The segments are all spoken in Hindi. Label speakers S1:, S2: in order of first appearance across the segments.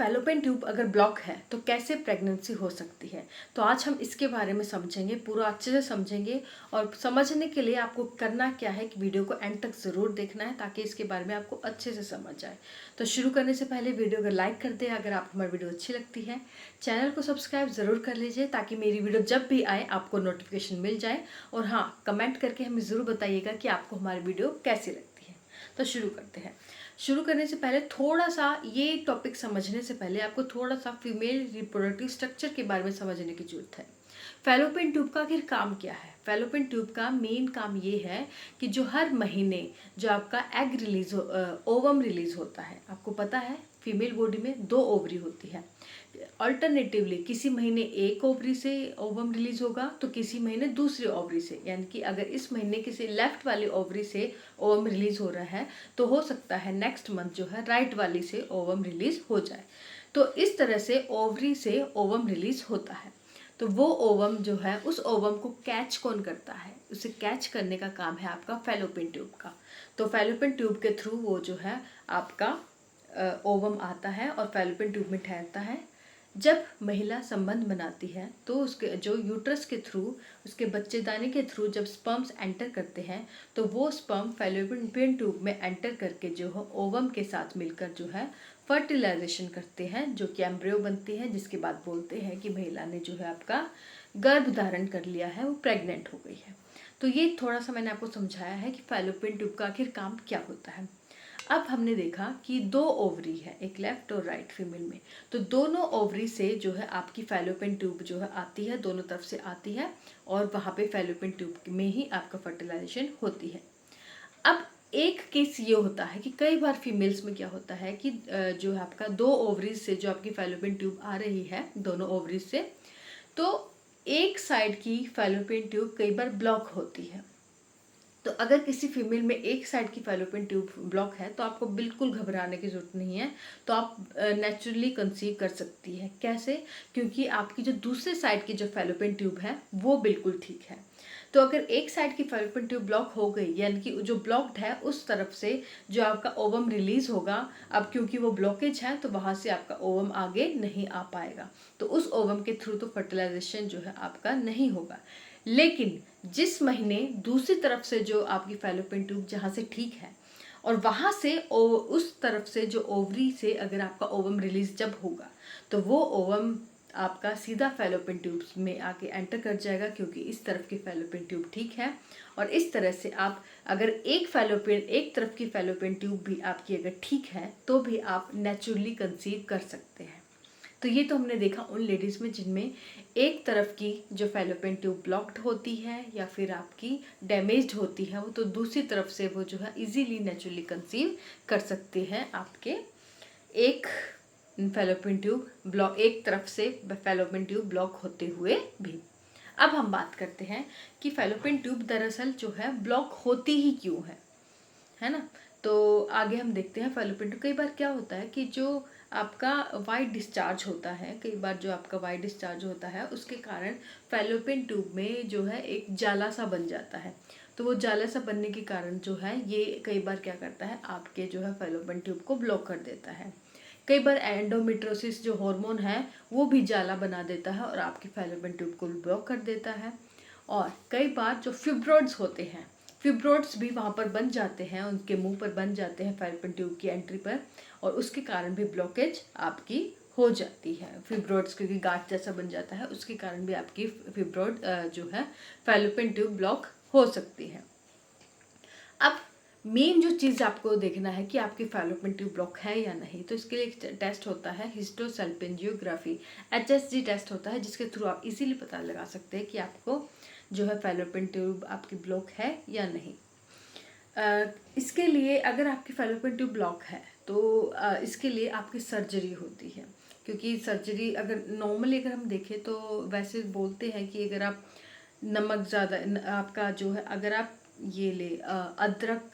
S1: फैलोपियन ट्यूब अगर ब्लॉक है तो कैसे प्रेगनेंसी हो सकती है। तो आज हम इसके बारे में समझेंगे, पूरा अच्छे से समझेंगे। और समझने के लिए आपको करना क्या है कि वीडियो को एंड तक ज़रूर देखना है ताकि इसके बारे में आपको अच्छे से समझ आए। तो शुरू करने से पहले वीडियो को लाइक कर दें अगर आपको हमारी वीडियो अच्छी लगती है। चैनल को सब्सक्राइब ज़रूर कर लीजिए ताकि मेरी वीडियो जब भी आए आपको नोटिफिकेशन मिल जाए। और हाँ, कमेंट करके हमें ज़रूर बताइएगा कि आपको हमारी वीडियो कैसी लगती है। तो शुरू करते हैं। शुरू करने से पहले थोड़ा सा ये टॉपिक समझने से पहले आपको थोड़ा सा फीमेल रिप्रोडक्टिव स्ट्रक्चर के बारे में समझने की जरूरत है। फैलोपियन ट्यूब का आखिर काम क्या है। फैलोपियन ट्यूब का मेन काम ये है कि जो हर महीने जो आपका एग रिलीज ओवम रिलीज होता है। आपको पता है फीमेल बॉडी में 2 ओवरी होती है। अल्टरनेटिवली किसी महीने एक ओवरी से ओवम रिलीज होगा तो किसी महीने दूसरे ओवरी से, यानी कि अगर इस महीने किसी लेफ्ट वाली ओवरी से ओवम रिलीज हो रहा है तो हो सकता है नेक्स्ट मंथ जो है राइट वाली से ओवम रिलीज हो जाए। तो इस तरह से ओवरी से ओवम रिलीज होता है। तो वो ओवम जो है उस ओवम को कैच कौन करता है, उसे कैच करने का काम है आपका फैलोपियन ट्यूब का। तो फैलोपियन ट्यूब के थ्रू वो जो है आपका ओवम आता है और फैलोपियन ट्यूब में ठहरता है। जब महिला संबंध बनाती है तो उसके जो यूट्रस के थ्रू, उसके बच्चेदानी के थ्रू जब स्पर्म्स एंटर करते हैं तो वो स्पर्म फैलोपियन ट्यूब में एंटर करके जो है ओवम के साथ मिलकर जो है फर्टिलाइजेशन करते हैं, जो कि एम्ब्रियो बनती है, जिसके बाद बोलते हैं कि महिला ने जो है आपका गर्भ धारण कर लिया है, वो प्रेग्नेंट हो गई है। तो ये थोड़ा सा मैंने आपको समझाया है कि फैलोपियन ट्यूब का आखिर काम क्या होता है। अब हमने देखा कि 2 ओवरी है, एक लेफ्ट और राइट फीमेल में। तो दोनों ओवरी से जो है आपकी फैलोपियन ट्यूब जो है आती है, दोनों तरफ से आती है और वहाँ पे फैलोपियन ट्यूब में ही आपका फर्टिलाइजेशन होती है। अब एक केस ये होता है कि कई बार फीमेल्स में क्या होता है कि जो है आपका 2 ओवरीज से जो आपकी फैलोपियन ट्यूब आ रही है, दोनों ओवरीज से, तो एक साइड की फैलोपियन ट्यूब कई बार ब्लॉक होती है। तो अगर किसी फीमेल में एक साइड की फैलोपियन ट्यूब ब्लॉक है तो आपको बिल्कुल घबराने की जरूरत नहीं है। तो आप नेचुरली कंसीव कर सकती है। कैसे? क्योंकि आपकी जो दूसरे साइड की जो फैलोपियन ट्यूब है वो बिल्कुल ठीक है। तो अगर एक साइड की फैलोपियन ट्यूब ब्लॉक हो गई, यानी कि जो ब्लॉक्ड है उस तरफ से जो आपका ओवम रिलीज होगा, अब क्योंकि वो ब्लॉकेज है तो वहां से आपका ओवम आगे नहीं आ पाएगा। तो उस ओवम के थ्रू तो फर्टिलाइजेशन जो है आपका नहीं होगा। लेकिन जिस महीने दूसरी तरफ से जो आपकी फैलोपियन ट्यूब जहाँ से ठीक है और वहाँ से उस तरफ से जो ओवरी से अगर आपका ओवम रिलीज जब होगा तो वो ओवम आपका सीधा फैलोपियन ट्यूब में आके एंटर कर जाएगा, क्योंकि इस तरफ की फैलोपियन ट्यूब ठीक है। और इस तरह से आप अगर एक तरफ की फैलोपियन ट्यूब भी आपकी अगर ठीक है तो भी आप नेचुरली कंसीव कर सकते हैं। तो ये तो हमने देखा उन लेडीज़ में जिनमें एक तरफ की जो फैलोपियन ट्यूब ब्लॉक्ड होती है या फिर आपकी डैमेज्ड होती है, वो तो दूसरी तरफ से वो जो है इजीली नेचुरली कंसीव कर सकते हैं आपके एक फैलोपियन ट्यूब ब्लॉक, एक तरफ से फैलोपियन ट्यूब ब्लॉक होते हुए भी। अब हम बात करते हैं कि फैलोपियन ट्यूब दरअसल जो है ब्लॉक होती ही क्यों है ना। तो आगे हम देखते हैं फैलोपियन ट्यूब। कई बार क्या होता है कि जो आपका वाइट डिस्चार्ज होता है, कई बार जो आपका वाइट डिस्चार्ज होता है उसके कारण फैलोपियन ट्यूब में जो है एक जाला सा बन जाता है। तो वो जाला सा बनने के कारण जो है ये कई बार क्या करता है आपके जो है फैलोपियन ट्यूब को ब्लॉक कर देता है। कई बार एंडोमेट्रोसिस जो हार्मोन है वो भी जाला बना देता है और आपकी फैलोपियन ट्यूब को ब्लॉक कर देता है। और कई बार जो फिब्रोइड्स होते हैं, फिब्रोइड्स भी वहाँ पर बन जाते हैं, उनके मुंह पर बन जाते हैं फैलोपियन ट्यूब की एंट्री पर, और उसके कारण भी ब्लॉकेज आपकी हो जाती है। फिब्रोइड्स क्योंकि गांठ जैसा बन जाता है उसके कारण भी आपकी फिब्रोइड जो है फैलोपियन ट्यूब ब्लॉक हो सकती है। अब मेन जो चीज़ आपको देखना है कि आपकी फैलोपियन ट्यूब ब्लॉक है या नहीं, तो इसके लिए एक टेस्ट होता है हिस्टोसल्पिंजियोग्राफी, HSG टेस्ट होता है, जिसके थ्रू आप इजीली पता लगा सकते हैं कि आपको जो है फैलोपियन ट्यूब आपकी ब्लॉक है या नहीं। इसके लिए अगर आपकी फैलोपियन ट्यूब ब्लॉक है तो इसके लिए आपकी सर्जरी होती है। क्योंकि सर्जरी अगर नॉर्मली अगर हम देखें तो वैसे बोलते हैं कि अगर आप नमक ज़्यादा आपका जो है, अगर आप ये ले अदरक,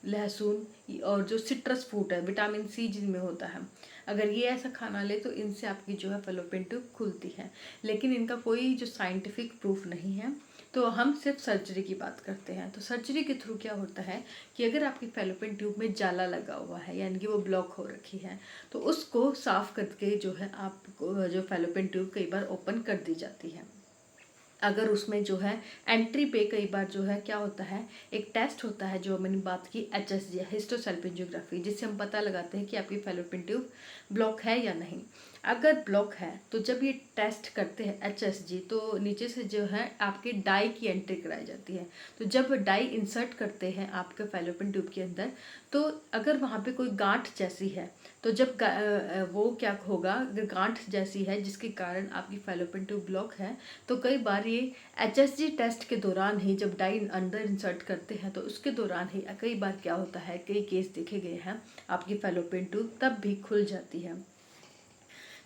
S1: लहसुन और जो सिट्रस फ्रूट है, विटामिन सी जिनमें होता है, अगर ये ऐसा खाना ले तो इनसे आपकी जो है फैलोपियन ट्यूब खुलती है। लेकिन इनका कोई जो साइंटिफिक प्रूफ नहीं है। तो हम सिर्फ सर्जरी की बात करते हैं। तो सर्जरी के थ्रू क्या होता है कि अगर आपकी फैलोपियन ट्यूब में जाला लगा हुआ है यानी कि वो ब्लॉक हो रखी है, तो उसको साफ करके जो है आपको जो फैलोपियन ट्यूब कई बार ओपन कर दी जाती है। अगर उसमें जो है एंट्री पे कई बार जो है क्या होता है, एक टेस्ट होता है जो मैंने बात की HSG हिस्टोसल्पिंजियोग्राफी, जिससे हम पता लगाते हैं कि आपकी फैलोपियन ट्यूब ब्लॉक है या नहीं। अगर ब्लॉक है तो जब ये टेस्ट करते हैं HSG, तो नीचे से जो है आपके डाई की एंट्री कराई जाती है। तो जब डाई इंसर्ट करते हैं आपके फैलोपियन ट्यूब के अंदर, तो अगर वहाँ पे कोई गांठ जैसी है, तो जब वो क्या होगा, अगर गांठ जैसी है जिसके कारण आपकी फैलोपियन ट्यूब ब्लॉक है, तो कई बार ये HSG टेस्ट के दौरान ही जब डाई अंदर इंसर्ट करते हैं तो उसके दौरान ही कई बार क्या होता है, कई केस देखे गए हैं आपकी फैलोपियन ट्यूब तब भी खुल जाती है।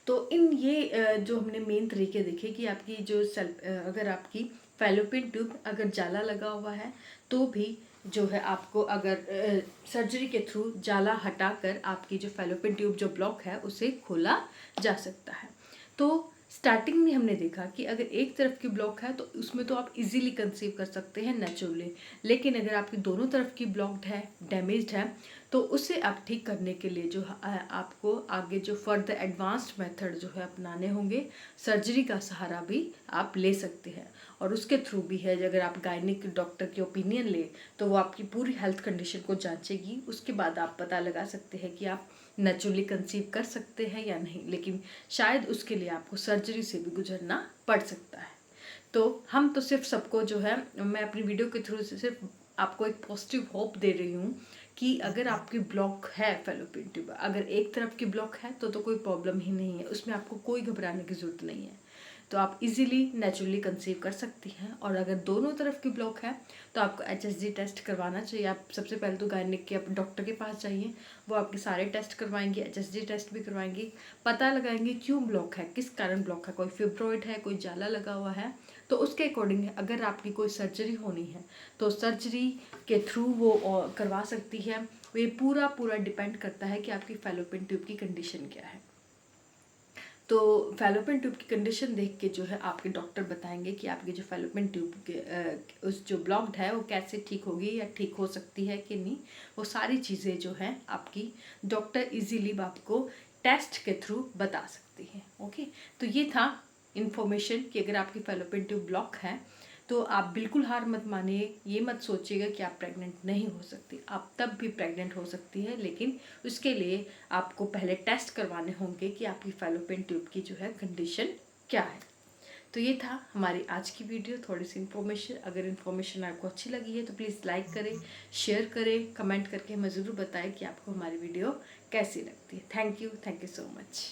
S1: तो इन ये जो हमने मेन तरीके देखे कि आपकी जो अगर आपकी फैलोपियन ट्यूब अगर जाला लगा हुआ है तो भी जो है आपको अगर सर्जरी के थ्रू जाला हटाकर आपकी जो फैलोपियन ट्यूब जो ब्लॉक है उसे खोला जा सकता है। तो स्टार्टिंग में हमने देखा कि अगर एक तरफ की ब्लॉक है तो उसमें तो आप इजीली कंसीव कर सकते हैं नेचुरली, लेकिन अगर आपकी दोनों तरफ की ब्लॉक्ड है, डैमेज्ड है, तो उसे आप ठीक करने के लिए जो आपको आगे जो फर्दर एडवांस्ड मेथड जो है अपनाने होंगे। सर्जरी का सहारा भी आप ले सकते हैं और उसके थ्रू भी है, अगर आप गायनिक डॉक्टर की ओपिनियन ले तो वो आपकी पूरी हेल्थ कंडीशन को जांचेगी। उसके बाद आप पता लगा सकते हैं कि आप नेचुरली कंसीव कर सकते हैं या नहीं, लेकिन शायद उसके लिए आपको सर्जरी से भी गुजरना पड़ सकता है। तो हम तो सिर्फ सबको जो है, मैं अपनी वीडियो के थ्रू से सिर्फ आपको एक पॉजिटिव होप दे रही हूँ कि अगर आपकी ब्लॉक है फैलोपियन ट्यूब, अगर एक तरफ की ब्लॉक है तो कोई प्रॉब्लम ही नहीं है, उसमें आपको कोई घबराने की ज़रूरत नहीं है। तो आप इजीली नेचुरली कंसीव कर सकती हैं। और अगर दोनों तरफ की ब्लॉक है तो आपको HSG टेस्ट करवाना चाहिए। आप सबसे पहले तो गायनिक के डॉक्टर के पास जाइए, वो आपके सारे टेस्ट करवाएंगे, HSG टेस्ट भी करवाएंगे, पता लगाएंगे क्यों ब्लॉक है, किस कारण ब्लॉक है, कोई फिब्रॉइड है, कोई जाला लगा हुआ है। तो उसके अकॉर्डिंग अगर आपकी कोई सर्जरी होनी है तो सर्जरी के थ्रू वो करवा सकती है। ये पूरा डिपेंड करता है कि आपकी फैलोपियन ट्यूब की कंडीशन क्या है। तो फैलोपियन ट्यूब की कंडीशन देख के जो है आपके डॉक्टर बताएंगे कि आपकी जो फैलोपियन ट्यूब के उस जो ब्लॉक्ड है वो कैसे ठीक होगी या ठीक हो सकती है कि नहीं। वो सारी चीज़ें जो है आपकी डॉक्टर इजीली आपको टेस्ट के थ्रू बता सकती है। ओके, तो ये था इन्फॉर्मेशन कि अगर आपकी फैलोपियन ट्यूब ब्लॉक है तो आप बिल्कुल हार मत मानिए, ये मत सोचिएगा कि आप प्रेग्नेंट नहीं हो सकती, आप तब भी प्रेग्नेंट हो सकती है, लेकिन उसके लिए आपको पहले टेस्ट करवाने होंगे कि आपकी फैलोपियन ट्यूब की जो है कंडीशन क्या है। तो ये था हमारी आज की वीडियो, थोड़ी सी इन्फॉर्मेशन। अगर इन्फॉर्मेशन आपको अच्छी लगी है तो प्लीज़ लाइक करें, शेयर करें, कमेंट करके हमें ज़रूर बताएं कि आपको हमारी वीडियो कैसी लगती है। Thank you so much.